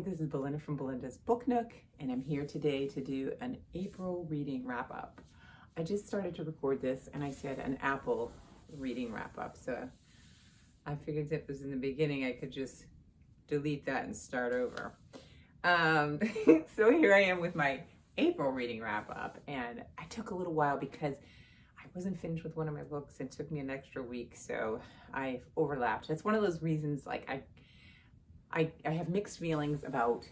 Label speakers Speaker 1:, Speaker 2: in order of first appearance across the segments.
Speaker 1: Hi, this is Belinda from Belinda's Book Nook, and I'm here today to do an April reading wrap-up. I just started to record this, and I said an Apple reading wrap-up, so I figured if it was in the beginning, I could just delete that and start over. So here I am with my April reading wrap-up, and I took a little while because I wasn't finished with one of my books. It took me an extra week, so I've overlapped. That's one of those reasons, like I have mixed feelings about,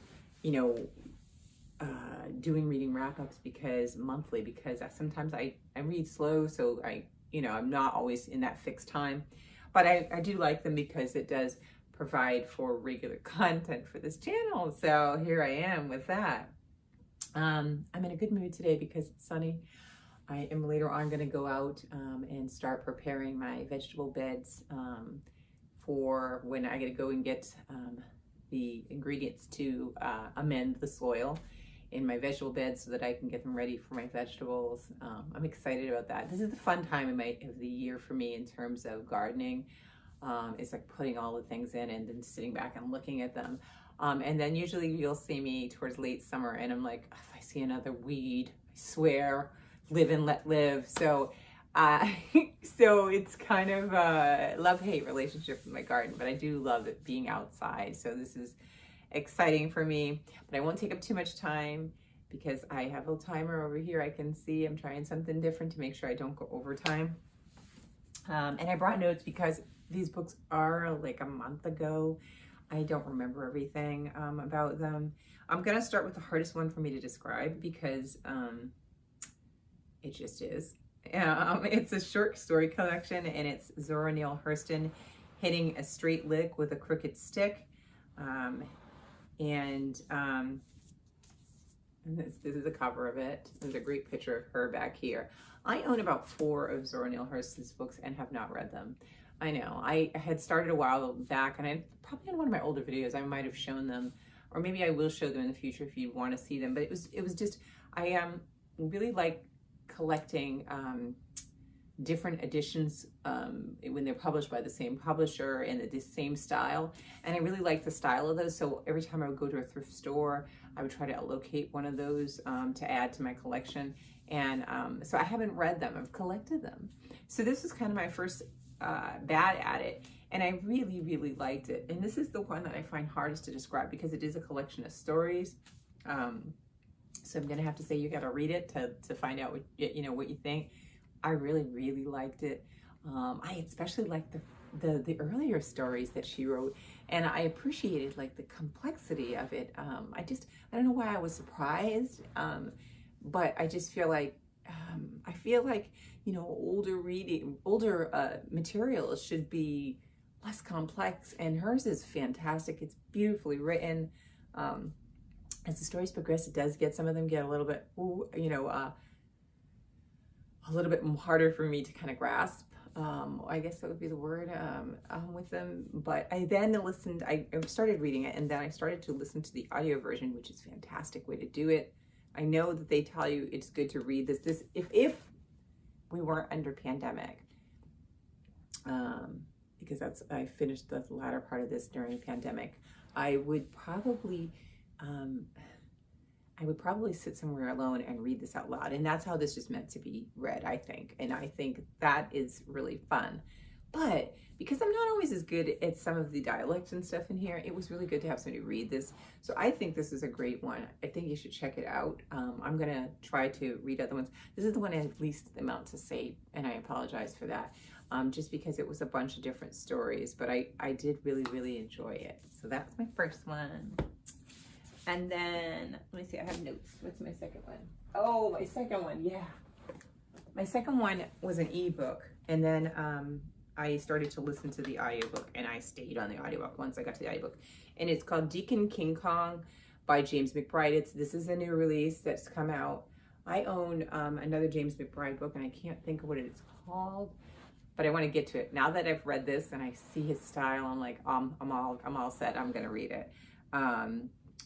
Speaker 1: doing reading wrap-ups monthly, because sometimes I read slow, so I'm not always in that fixed time. But I do like them because it does provide for regular content for this channel. So here I am with that. I'm in a good mood today because it's sunny. I am later on going to go out and start preparing my vegetable beds for when I gotta go and get the ingredients to amend the soil in my vegetable beds so that I can get them ready for my vegetables. I'm excited about that. This is the fun time of the year for me in terms of gardening. It's like putting all the things in and then sitting back and looking at them. And then usually you'll see me towards late summer and I'm like, if I see another weed, I swear, live and let live. So so it's kind of a love-hate relationship with my garden, but I do love it being outside. So this is exciting for me, but I won't take up too much time because I have a timer over here. I can see I'm trying something different to make sure I don't go over time. And I brought notes because these books are like a month ago. I don't remember everything about them. I'm gonna start with the hardest one for me to describe because it just is. It's a short story collection, and it's Zora Neale Hurston hitting a straight lick with a crooked stick. This is the cover of it. There's a great picture of her back here. I own about 4 of Zora Neale Hurston's books and have not read them. I know, I had started a while back, and I probably in one of my older videos I might have shown them, or maybe I will show them in the future if you want to see them. But it was just, I really like collecting different editions when they're published by the same publisher and the same style, and I really like the style of those. So every time I would go to a thrift store, I would try to locate one of those to add to my collection. And so I haven't read them, I've collected them. So this was kind of my first bad at it, and I really liked it. And this is the one that I find hardest to describe because it is a collection of stories. So I'm gonna have to say you gotta read it to find out what you think. I really liked it. I especially liked the earlier stories that she wrote, and I appreciated like the complexity of it. I don't know why I was surprised, but I just feel like older materials should be less complex, and hers is fantastic. It's beautifully written. As the stories progress, it does get, some of them get a little bit, a little bit harder for me to kind of grasp. I guess that would be the word with them. But I then listened, I started reading it, and then I started to listen to the audio version, which is a fantastic way to do it. I know that they tell you it's good to read this if we weren't under pandemic, because I finished the latter part of this during a pandemic. I would probably sit somewhere alone and read this out loud. And that's how this is meant to be read, I think. And I think that is really fun. But because I'm not always as good at some of the dialects and stuff in here, it was really good to have somebody read this. So I think this is a great one. I think you should check it out. I'm gonna try to read other ones. This is the one I have least amount to say, and I apologize for that. Just because it was a bunch of different stories, but I did really enjoy it. So that's my first one. And then, let me see, I have notes. What's my second one? Oh, my second one, yeah. My second one was an ebook. And then I started to listen to the audiobook, and I stayed on the audiobook once I got to the audiobook. And it's called Deacon King Kong by James McBride. This is a new release that's come out. I own another James McBride book, and I can't think of what it's called, but I want to get to it. Now that I've read this and I see his style, I'm like, I'm all set. I'm gonna read it.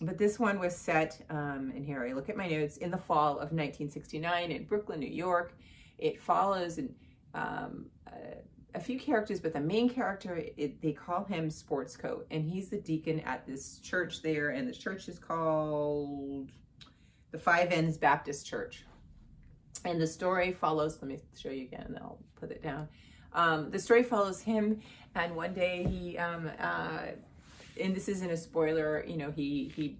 Speaker 1: But this one was set, and here I look at my notes, in the fall of 1969 in Brooklyn, New York. It follows a few characters, but the main character, they call him Sports Coat, and he's the deacon at this church there, and the church is called the Five Ends Baptist Church. And the story follows, let me show you again, and I'll put it down. The story follows him, and one day he, and this isn't a spoiler, you know, he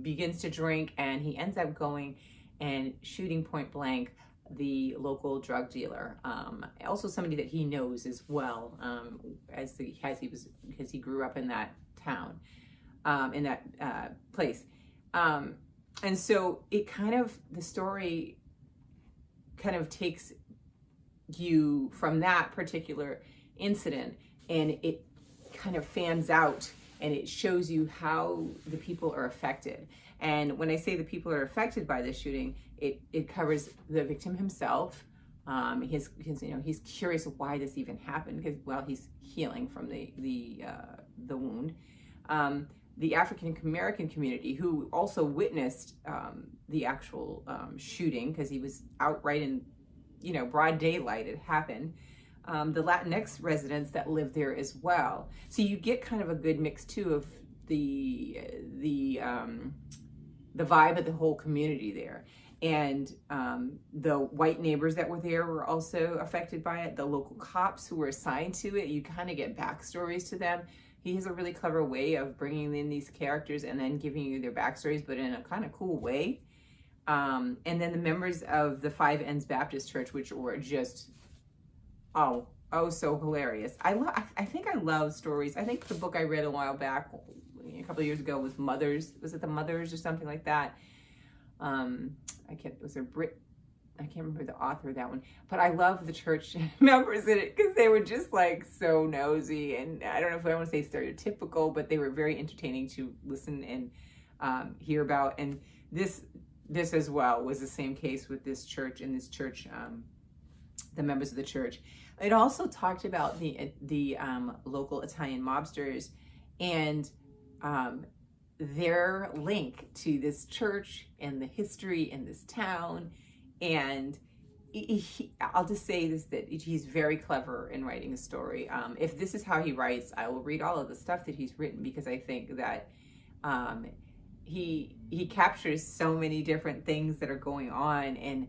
Speaker 1: begins to drink, and he ends up going and shooting point blank the local drug dealer, also somebody that he knows as well, because he grew up in that town, in that place, and so it kind of, the story kind of takes you from that particular incident, and it kind of fans out, and it shows you how the people are affected. And when I say the people are affected by this shooting, it covers the victim himself. His you know, he's curious why this even happened, because, well, he's healing from the wound. The African American community, who also witnessed the actual shooting, because he was out right in, you know, broad daylight, it happened. The Latinx residents that live there as well. So you get kind of a good mix too of the vibe of the whole community there. And the white neighbors that were there were also affected by it. The local cops who were assigned to it, you kind of get backstories to them. He has a really clever way of bringing in these characters and then giving you their backstories, but in a kind of cool way. And then the members of the Five Ends Baptist Church, which were just, oh, so hilarious. I think I love stories. I think the book I read a while back, a couple of years ago, was Mothers. Was it The Mothers or something like that? I can't remember the author of that one, but I love the church members in it, because they were just like so nosy, and I don't know if I want to say stereotypical, but they were very entertaining to listen and hear about. And this as well was the same case with this church. In this church, the members of the church, it also talked about the local Italian mobsters and their link to this church and the history in this town. And I'll just say this, that he's very clever in writing a story. If this is how he writes, I will read all of the stuff that he's written, because I think that he captures so many different things that are going on, and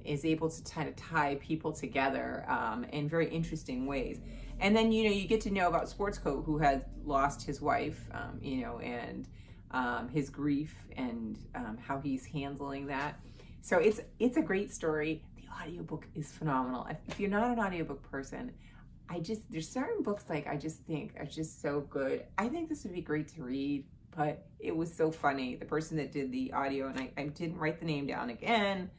Speaker 1: is able to kind of tie people together in very interesting ways. And then, you know, you get to know about Sports Coat, who has lost his wife, you know, and his grief, and how he's handling that. So it's a great story. The audiobook is phenomenal. If you're not an audiobook person, there's certain books like I just think are just so good. I think this would be great to read, but it was so funny. The person that did the audio, and I didn't write the name down again,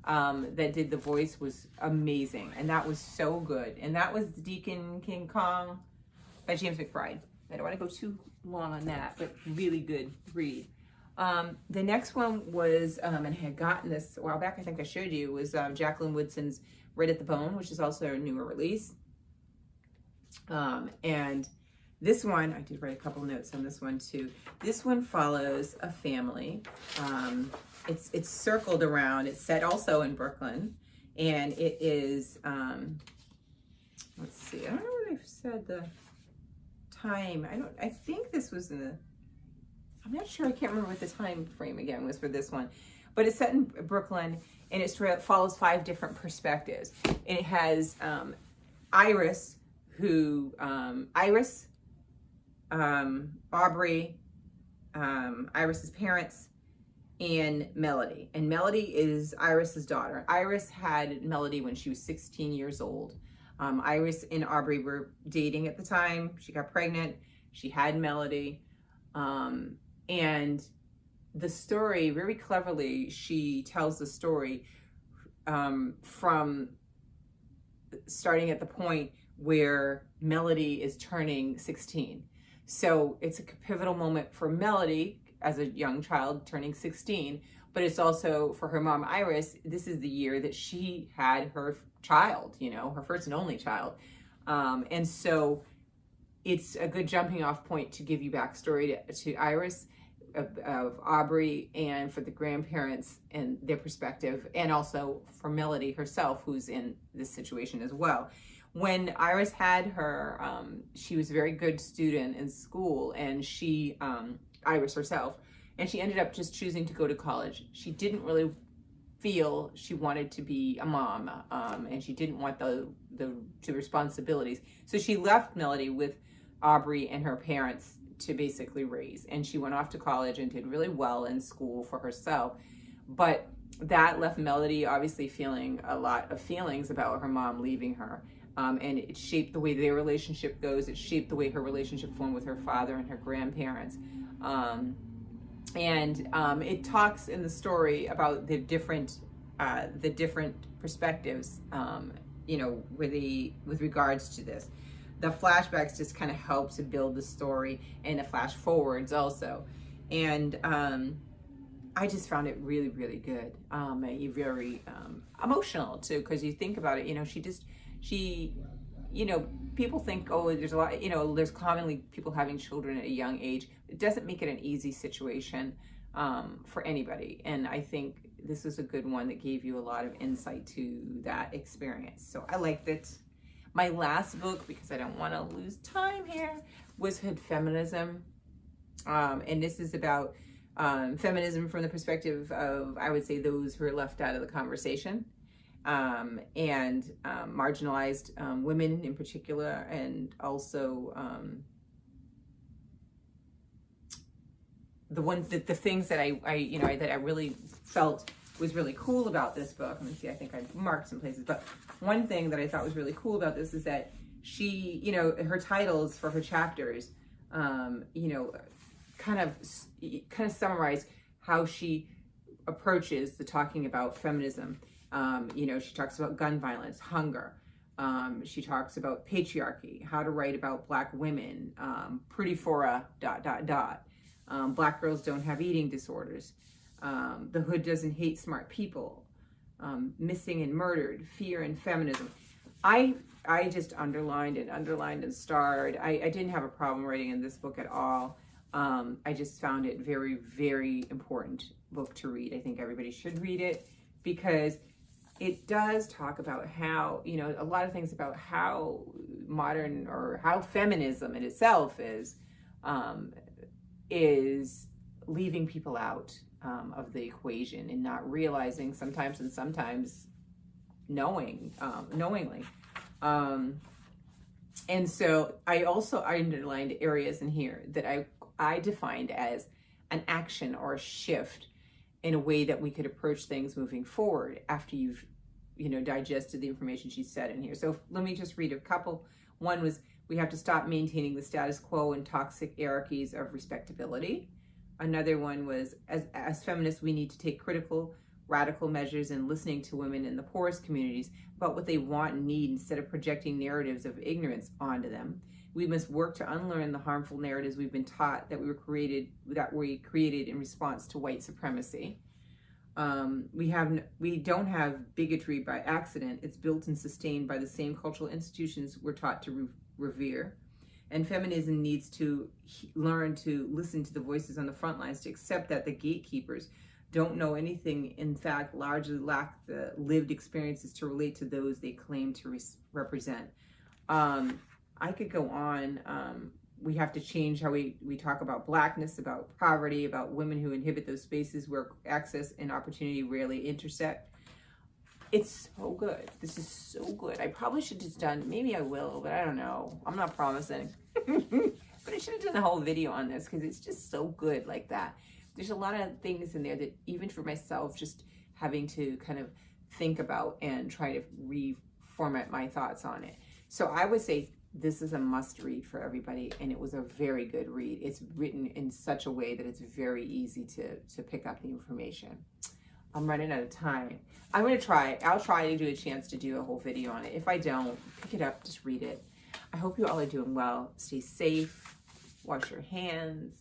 Speaker 1: that did the voice, was amazing. And that was so good. And that was Deacon King Kong by James McBride. I don't want to go too long on that, but really good read. The next one was, and I had gotten this a while back, I think I showed you, was Jacqueline Woodson's Right at the Bone, which is also a newer release. And this one, I did write a couple notes on this one too. This one follows a family. It's circled around, it's set also in Brooklyn, and it is, let's see, I don't know what I've said the time. I think this was I'm not sure, I can't remember what the time frame again was for this one, but it's set in Brooklyn, and it follows 5 different perspectives. And it has Iris, Aubrey, Iris's parents, and Melody. And Melody is Iris's daughter. Iris had Melody when she was 16 years old. Iris and Aubrey were dating at the time. She got pregnant. She had Melody. And the story, very cleverly, she tells the story from starting at the point where Melody is turning 16. So it's a pivotal moment for Melody as a young child turning 16, but it's also for her mom, Iris. This is the year that she had her child, you know, her first and only child. And so it's a good jumping off point to give you backstory to Iris, of Aubrey, and for the grandparents and their perspective, and also for Melody herself, who's in this situation as well. when Iris had her, she was a very good student in school, and she, Iris herself, and she ended up just choosing to go to college. She didn't really feel she wanted to be a mom, and she didn't want the responsibilities. So she left Melody with Aubrey and her parents to basically raise, and she went off to college and did really well in school for herself. But that left Melody obviously feeling a lot of feelings about her mom leaving her. And it shaped the way their relationship goes. It shaped the way her relationship formed with her father and her grandparents. It talks in the story about the different perspectives, with regards to this. The flashbacks just kind of help to build the story, and the flash forwards also. And I just found it really, really good. Very emotional too, because you think about it, people think, oh, there's a lot, there's commonly people having children at a young age. It doesn't make it an easy situation for anybody. And I think this was a good one that gave you a lot of insight to that experience. So I liked it. My last book, because I don't want to lose time here, was Hood Feminism. And this is about feminism from the perspective of, I would say, those who are left out of the conversation. And marginalized women in particular, and also the things that I really felt was really cool about this book. Let me see, I think I marked some places, but one thing that I thought was really cool about this is that she, her titles for her chapters, kind of summarize how she approaches the talking about feminism. She talks about gun violence, hunger. She talks about patriarchy, how to write about Black women, pretty for a ... Black girls don't have eating disorders. The hood doesn't hate smart people. Missing and murdered, fear and feminism. I just underlined and starred. I didn't have a problem writing in this book at all. I just found it very, very important book to read. I think everybody should read it, because it does talk about how, a lot of things about how modern, or how feminism in itself is leaving people out of the equation, and not realizing sometimes, and sometimes knowingly. And so I also underlined areas in here that I defined as an action or a shift in a way that we could approach things moving forward after you've, digested the information she said in here. So let me just read a couple. One was, we have to stop maintaining the status quo and toxic hierarchies of respectability. Another one was, as feminists, we need to take critical, radical measures in listening to women in the poorest communities about what they want and need, instead of projecting narratives of ignorance onto them. We must work to unlearn the harmful narratives we've been taught that we created in response to white supremacy. We don't have bigotry by accident. It's built and sustained by the same cultural institutions we're taught to revere. And feminism needs to learn to listen to the voices on the front lines, to accept that the gatekeepers don't know anything, in fact, largely lack the lived experiences to relate to those they claim to represent. I could go on. We have to change how we talk about Blackness, about poverty, about women who inhabit those spaces where access and opportunity rarely intersect. It's so good. This is so good. I probably should have just done, maybe I will, but I don't know. I'm not promising. But I should have done a whole video on this, because it's just so good like that. There's a lot of things in there that, even for myself, just having to kind of think about and try to reformat my thoughts on it. So I would say this is a must read for everybody, and it was a very good read. It's written in such a way that it's very easy to pick up the information. I'm running out of time. I'll try to do a chance to do a whole video on it. If I don't, pick it up, just read it. I hope you all are doing well. Stay safe, wash your hands,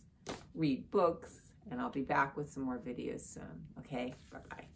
Speaker 1: read books, and I'll be back with some more videos soon. Okay, bye-bye.